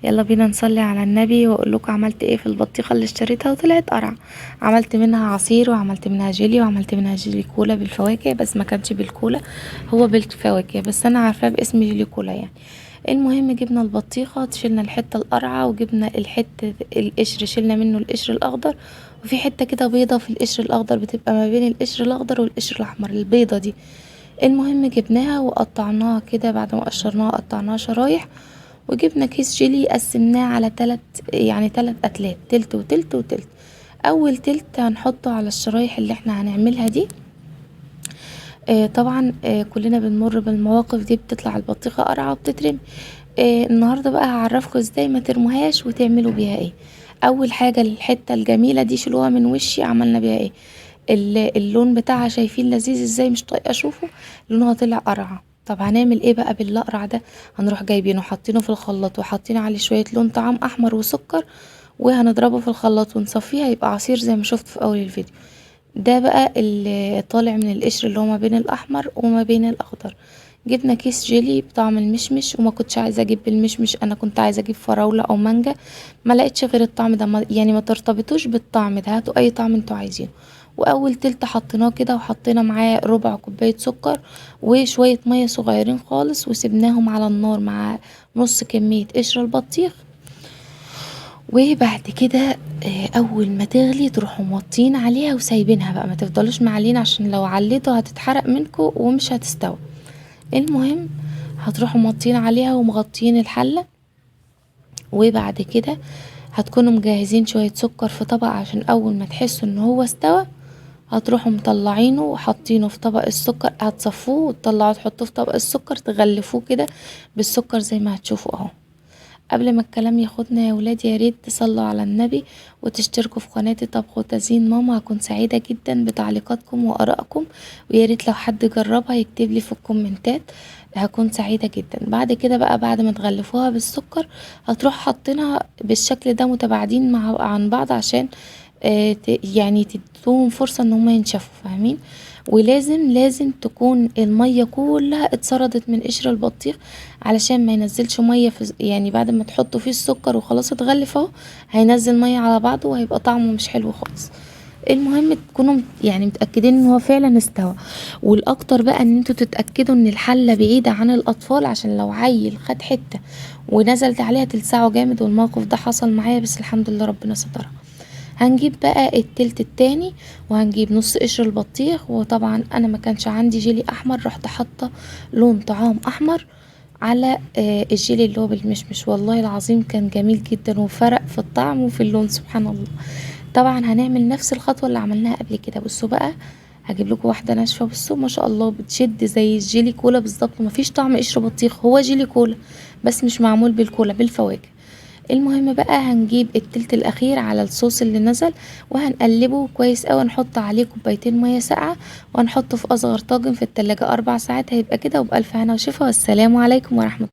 يلا بينا نصلي على النبي واقول لكم عملت ايه في البطيخه اللي اشتريتها وطلعت قرع. عملت منها عصير وعملت منها جيلي وعملت منها جيلي كولا بالفواكه، بس ما كانش بالكولا، هو بالفواكه بس انا عارفاه باسم جيلي كولا يعني. المهم جبنا البطيخه، شلنا الحته القرعه وجبنا الحته القشر، شلنا منه القشر الاخضر، وفي حته كده بيضه في القشر الاخضر بتبقى ما بين القشر الاخضر والقشر الاحمر، البيضه دي. المهم جبناها وقطعناها كده، بعد ما قشرناها قطعناها شرايح، وجبنا كيس جيلي قسمناه على تلات أتلات، تلت وتلت وتلت. أول تلت هنحطه على الشرايح اللي احنا هنعملها دي. طبعا كلنا بنمر بالمواقف دي، بتطلع البطيخة قرعة وبتترمي. النهاردة بقى هعرفكم ازاي ما ترموهاش وتعملوا بيها ايه. أول حاجة الحتة الجميلة دي شيلوها من وشي، عملنا بيها ايه؟ اللون بتاعها شايفين لذيذ ازاي؟ مش طايقه اشوفه، لونها طلع قرعه. طب هنعمل ايه بقى بالاقرع ده؟ هنروح جايبينه حاطينه في الخلاط وحاطين عليه شويه لون طعام احمر وسكر، وهنضربه في الخلاط ونصفيه، هيبقى عصير زي ما شفت في اول الفيديو. ده بقى اللي طالع من القشر اللي هو ما بين الاحمر وما بين الاخضر. جبنا كيس جيلي بطعم المشمش، وما كنتش عايزه اجيب بالمشمش، انا كنت عايزه اجيب فراوله او مانجا، ما لقيتش غير الطعم ده، يعني ما ترتبطوش بالطعم ده، هاتوا اي طعم انتوا عايزينه. واول تلت حطيناه كده، وحطينا معاه ربع كوبايه سكر وشويه ميه صغيرين خالص، وسبناهم على النار مع نص كميه قشر البطيخ. وبعد كده اول ما تغلي تروحوا موطين عليها وسايبينها بقى، ما تفضلوش معلين عشان لو عليتوا هتتحرق منكم ومش هتستوي. المهم هتروحوا موطين عليها ومغطين الحلة. وبعد كده هتكونوا مجهزين شوية سكر في طبق، عشان اول ما تحسوا ان هو استوى هتروحوا مطلعينه وحاطينه في طبق السكر، هتصفوه وتطلعوه تحطوه في طبق السكر، تغلفوه كده بالسكر زي ما هتشوفوا اهو. قبل ما الكلام ياخدنا يا ولاد، يا ريت تصلوا على النبي وتشتركوا في قناتي طبخ وتزيين ماما، هكون سعيدة جدا بتعليقاتكم وآرائكم، ويا ريت لو حد جربها يكتب لي في الكومنتات، هكون سعيدة جدا. بعد كده بقى، بعد ما تغلفوها بالسكر هتروح حاطينها بالشكل ده متباعدين عن بعض، عشان يعني تدوهم فرصة ان هما ينشفوا، فاهمين؟ ولازم تكون المية كلها اتسردت من قشر البطيخ، علشان ما ينزلش مية يعني بعد ما تحطوا فيه السكر وخلاص اتغلف اهو، هينزل مية على بعضه وهيبقى طعمه مش حلو خالص. المهم تكونوا يعني متأكدين ان هو فعلا استوى. والاكتر بقى ان انتوا تتأكدوا ان الحلة بعيدة عن الاطفال، عشان لو عيل خد حتة ونزلت عليها تلسعه جامد، والموقف ده حصل معايا بس الحمد لله ربنا سترها. هنجيب بقى التلت التاني، وهنجيب نص قشر البطيخ، وطبعا انا ما كانش عندي جيلي احمر، رحت حاطه لون طعام احمر على الجيلي اللي هو بالمشمش، والله العظيم كان جميل جدا وفرق في الطعم وفي اللون سبحان الله. طبعا هنعمل نفس الخطوه اللي عملناها قبل كده. بصوا بقى، هجيب لكم واحده ناشفه، بصوا ما شاء الله بتشد زي الجيلي كولا بالظبط، مفيش طعم قشر بطيخ، هو جيلي كولا بس مش معمول بالكولا، بالفواكه. المهم بقى هنجيب التلت الاخير على الصوص اللي نزل، وهنقلبه كويس اوي، نحط عليه كوبايتين ميه ساقعه، وهنحطه في اصغر طاجن في التلاجة 4 ساعات، هيبقى كده. وبألف هنا وشفا، والسلام عليكم ورحمة